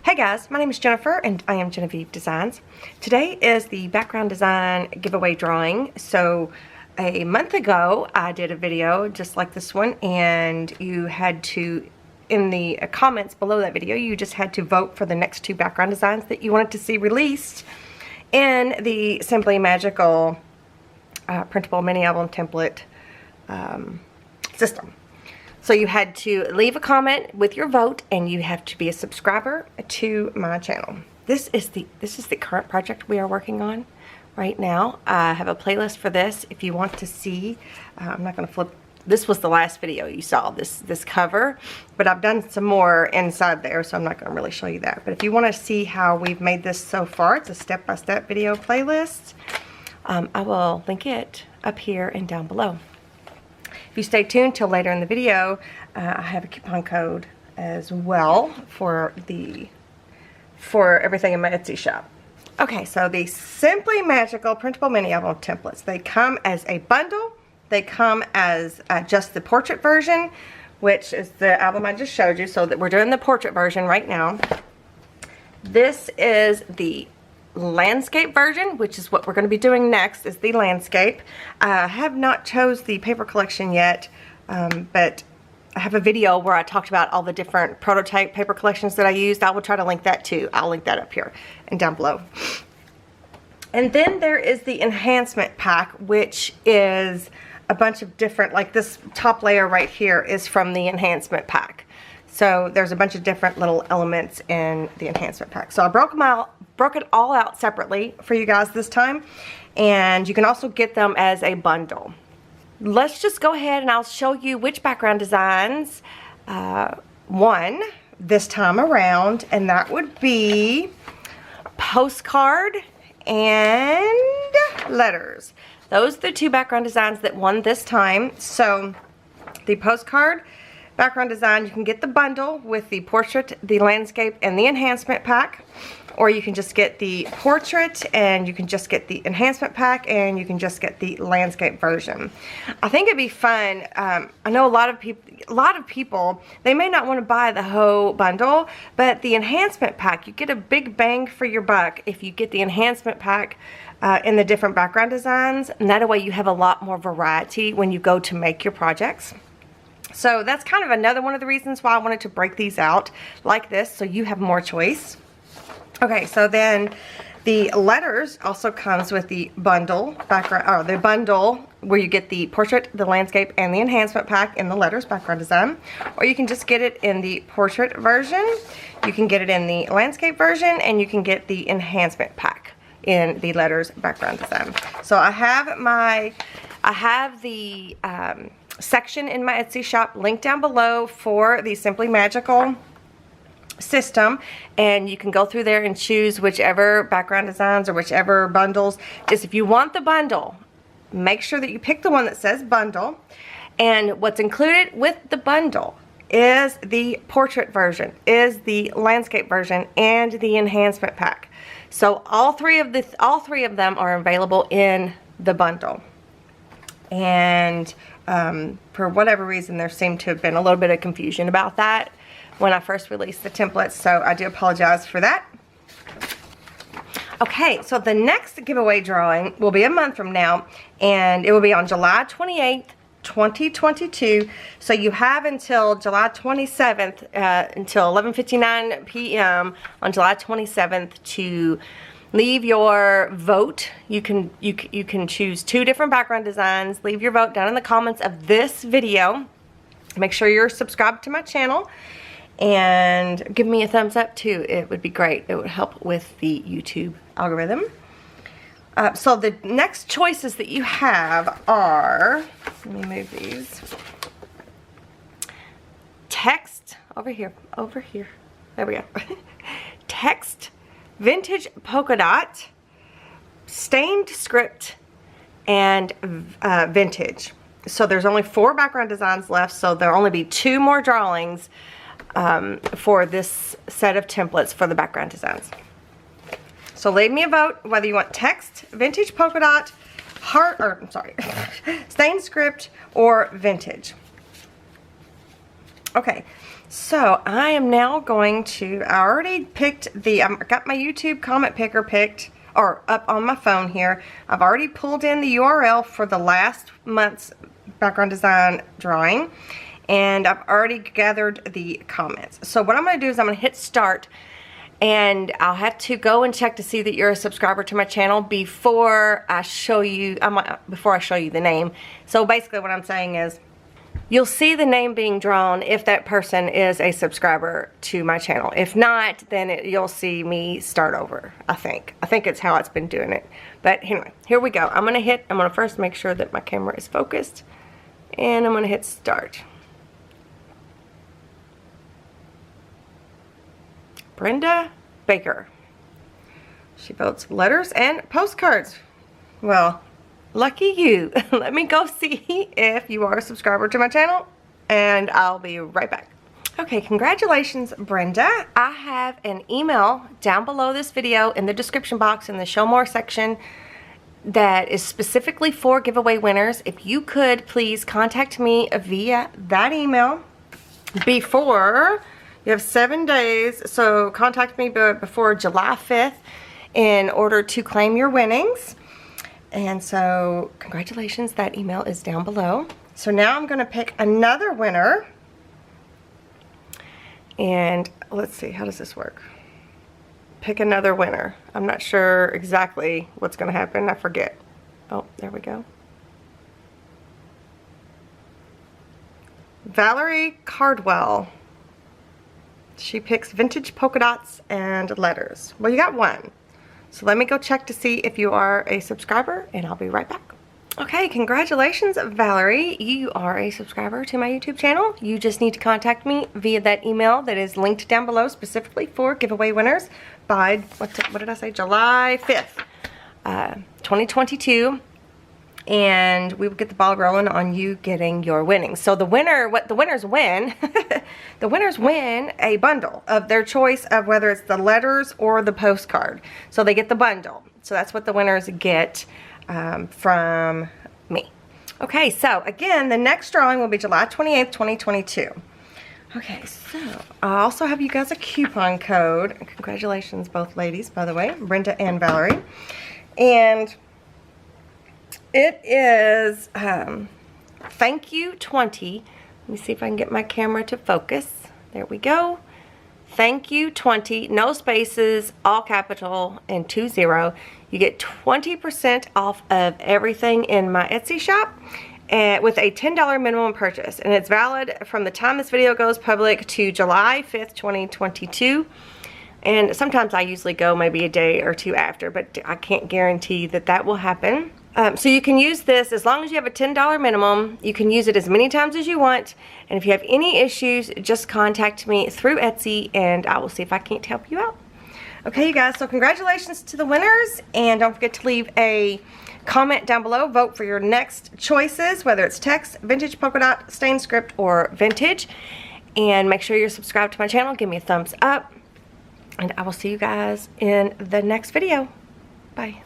Hey guys, my name is Jennifer and I am Genevieve Designs. Today is the background design giveaway drawing. So a month ago I did a video just like this one, and you had to, in the comments below that video, you just had to vote for the next two background designs that you wanted to see released in the Simply Magical printable mini album template system. So you had to leave a comment with your vote, and you have to be a subscriber to my channel. This is the current project we are working on right now. I have a playlist for this if you want to see. I'm not going to flip. This was the last video you saw, this cover, but I've done some more inside there, so I'm not going to really show you that. But if you want to see how we've made this so far, it's a step-by-step video playlist. I will link it up here and down below. If you stay tuned till later in the video, I have a coupon code as well for everything in my Etsy shop. Okay, so the Simply Magical printable mini album templates, they come as a bundle. They come as just the portrait version, which is the album I just showed you. So that we're doing the portrait version right now. This is the landscape version, which is what we're going to be doing next, is the landscape. I have not chose the paper collection yet, but I have a video where I talked about all the different prototype paper collections that I used. I will try to link that too. I'll link that up here and down below. And then there is the Enhancement Pack, which is a bunch of different, like this top layer right here is from the Enhancement Pack. So there's a bunch of different little elements in the Enhancement Pack. So I broke it all out separately for you guys this time, and you can also get them as a bundle. Let's just go ahead and I'll show you which background designs won this time around, and that would be Postcard and Letters. Those are the two background designs that won this time. So the Postcard background design, you can get the bundle with the portrait, the landscape, and the Enhancement Pack, or you can just get the portrait and you can just get the Enhancement Pack and you can just get the landscape version. I think it'd be fun. I know a lot of people, they may not want to buy the whole bundle, but the Enhancement Pack, you get a big bang for your buck if you get the Enhancement Pack in the different background designs, and that way you have a lot more variety when you go to make your projects. So that's kind of another one of the reasons why I wanted to break these out like this, so you have more choice. Okay, so then the Letters also comes with the bundle background, or the bundle where you get the portrait, the landscape, and the Enhancement Pack in the Letters background design. Or you can just get it in the portrait version, you can get it in the landscape version, and you can get the Enhancement Pack in the Letters background design. So I have the section in my Etsy shop linked down below for the Simply Magical system, and you can go through there and choose whichever background designs or whichever bundles. Just if you want the bundle, make sure that you pick the one that says bundle, and what's included with the bundle is the portrait version, is the landscape version, and the Enhancement Pack. So all three of them are available in the bundle. And for whatever reason, there seemed to have been a little bit of confusion about that when I first released the templates, so I do apologize for that. Okay, so the next giveaway drawing will be a month from now, and it will be on July 28th, 2022. So you have until July 27th, until 11:59 p.m. on July 27th to leave your vote. You can choose two different background designs. Leave your vote down in the comments of this video. Make sure you're subscribed to my channel, and give me a thumbs up too. It would be great. It would help with the YouTube algorithm. So the next choices that you have are, let me move these. Text, over here, there we go. Text, vintage polka dot, stained script, and vintage. So there's only 4 background designs left, so there'll only be 2 more drawings for this set of templates for the background designs. So leave me a vote whether you want text, vintage polka dot, stained script, or vintage. Okay, So I am now going to, I already picked the, I got my YouTube comment picker picked, or up on my phone here. I've already pulled in the URL for the last month's background design drawing, and I've already gathered the comments. So what I'm going to do is I'm going to hit start, and I'll have to go and check to see that you're a subscriber to my channel before I show you, the name. So basically what I'm saying is, you'll see the name being drawn if that person is a subscriber to my channel. If not, then you'll see me start over, I think. I think it's how it's been doing it. But anyway, here we go. I'm going to first make sure that my camera is focused. And I'm going to hit start. Brenda Baker. She votes letters and postcards. Well, lucky you. Let me go see if you are a subscriber to my channel, and I'll be right back. Okay, congratulations, Brenda. I have an email down below this video in the description box in the show more section that is specifically for giveaway winners. If you could please contact me via that email before, you have 7 days, so contact me before July 5th in order to claim your winnings. And so, congratulations, that email is down below. So now I'm going to pick another winner. And let's see, how does this work? Pick another winner. I'm not sure exactly what's going to happen. I forget. Oh, there we go. Valerie Cardwell. She picks vintage polka dots and letters. Well, you got one. So let me go check to see if you are a subscriber, and I'll be right back. Okay, congratulations, Valerie. You are a subscriber to my YouTube channel. You just need to contact me via that email that is linked down below specifically for giveaway winners by, what did I say, July 5th, 2022. And we will get the ball rolling on you getting your winnings. So the winners win, the winners win a bundle of their choice of whether it's the letters or the postcard. So they get the bundle. So that's what the winners get from me. Okay, so again, the next drawing will be July 28th, 2022. Okay, so I also have you guys a coupon code. Congratulations, both ladies, by the way, Brenda and Valerie. And it is thank you 20. Let me see if I can get my camera to focus. There we go. Thank you 20, no spaces, all capital, and 20. You get 20% off of everything in my Etsy shop, and with a $10 minimum purchase. And it's valid from the time this video goes public to July 5th, 2022. And sometimes I usually go maybe a day or two after, but I can't guarantee that that will happen. So you can use this as long as you have a $10 minimum. You can use it as many times as you want. And if you have any issues, just contact me through Etsy and I will see if I can't help you out. Okay, you guys, so congratulations to the winners. And don't forget to leave a comment down below. Vote for your next choices, whether it's text, vintage, polka dot, stain script, or vintage. And make sure you're subscribed to my channel. Give me a thumbs up. And I will see you guys in the next video. Bye.